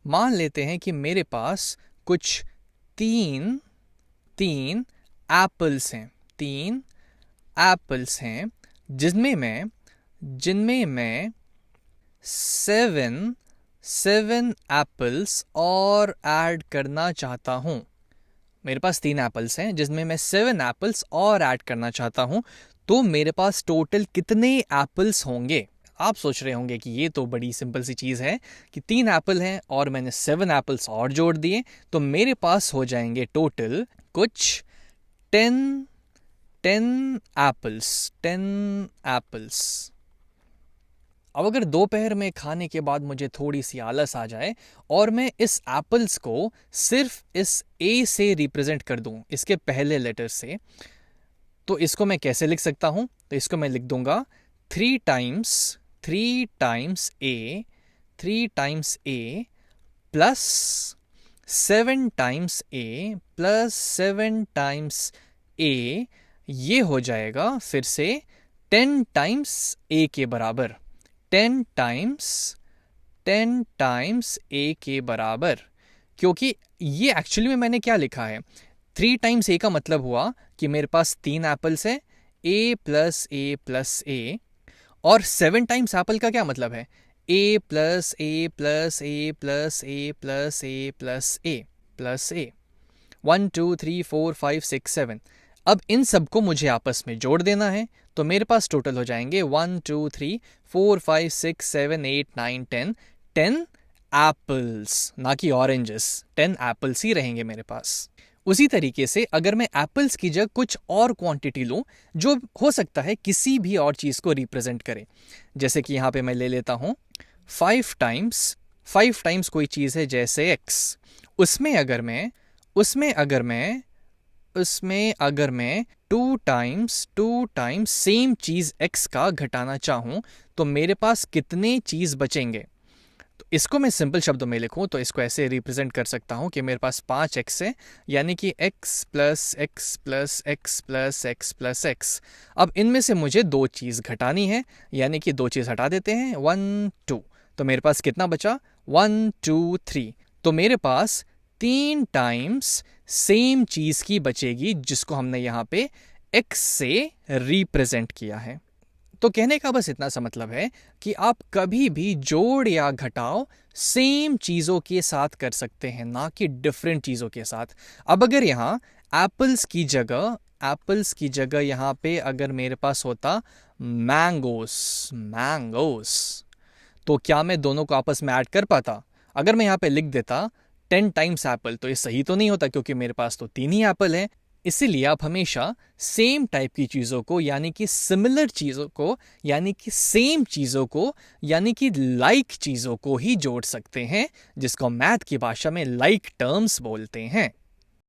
मान लेते हैं कि मेरे पास कुछ तीन तीन एप्पल्स हैं, तीन एप्पल्स हैं जिनमें मैं सेवन एप्पल्स और ऐड करना चाहता हूँ। मेरे पास 3 एप्पल्स हैं जिसमें मैं 7 एप्पल्स और ऐड करना चाहता हूँ। तो मेरे पास टोटल कितने एप्पल्स होंगे? आप सोच रहे होंगे कि ये तो बड़ी सिंपल सी चीज़ है कि 3 एप्पल हैं और मैंने 7 एप्पल्स और जोड़ दिए, तो मेरे पास हो जाएंगे टोटल कुछ 10 एप्पल्स। अब अगर दोपहर में खाने के बाद मुझे थोड़ी सी आलस आ जाए और मैं इस एप्पल्स को सिर्फ इस ए से रिप्रेजेंट कर दूं, इसके पहले लेटर से, तो इसको मैं कैसे लिख सकता हूं? तो इसको मैं लिख दूंगा 3 टाइम्स ए प्लस 7 टाइम्स ए, ये हो जाएगा फिर से 10 टाइम्स ए के बराबर, 10 टाइम्स ए के बराबर। क्योंकि ये एक्चुअली में मैंने क्या लिखा है, 3 टाइम्स ए का मतलब हुआ कि मेरे पास 3 एप्पल्स है, ए प्लस ए, और 7 टाइम्स एप्पल का क्या मतलब है, ए प्लस ए प्लस ए प्लस ए प्लस ए प्लस ए प्लस ए, 1 2 3 4 5 6 7। अब इन सबको मुझे आपस में जोड़ देना है, तो मेरे पास टोटल हो जाएंगे 1 2 3 4 5 6 7 8 9 10 एप्पल्स, ना कि ऑरेंजेस। 10 एप्पल्स ही रहेंगे मेरे पास। उसी तरीके से अगर मैं एप्पल्स की जगह कुछ और क्वांटिटी लूं जो हो सकता है किसी भी और चीज़ को रिप्रेजेंट करे, जैसे कि यहाँ पे मैं ले लेता हूँ 5 टाइम्स कोई चीज़ है जैसे x, उसमें अगर मैं 2 टाइम्स सेम चीज़ x का घटाना चाहूँ तो मेरे पास कितने चीज़ बचेंगे? तो इसको मैं सिंपल शब्दों में लिखूं तो इसको ऐसे रिप्रेजेंट कर सकता हूं कि मेरे पास 5x है, यानी कि x plus x plus x plus x plus x. अब इनमें से मुझे 2 चीज़ घटानी है, यानी कि 2 चीज़ हटा देते हैं, 1 2, तो मेरे पास कितना बचा, 1 2 3। तो मेरे पास 3 टाइम्स सेम चीज़ की बचेगी जिसको हमने यहाँ पे x से रिप्रेजेंट किया है। तो कहने का बस इतना सा मतलब है कि आप कभी भी जोड़ या घटाव सेम चीज़ों के साथ कर सकते हैं, ना कि डिफरेंट चीज़ों के साथ। अब अगर यहाँ एप्पल्स की जगह यहाँ पे अगर मेरे पास होता मैंगोस, तो क्या मैं दोनों को आपस में ऐड कर पाता? अगर मैं यहाँ पे लिख देता 10 टाइम्स एप्पल, तो ये सही तो नहीं होता क्योंकि मेरे पास तो 3 ही एप्पल हैं। इसीलिए आप हमेशा सेम टाइप की चीज़ों को, यानी कि सिमिलर चीज़ों को, यानी कि सेम चीज़ों को, यानी कि लाइक चीज़ों को ही जोड़ सकते हैं, जिसको मैथ की भाषा में लाइक टर्म्स बोलते हैं।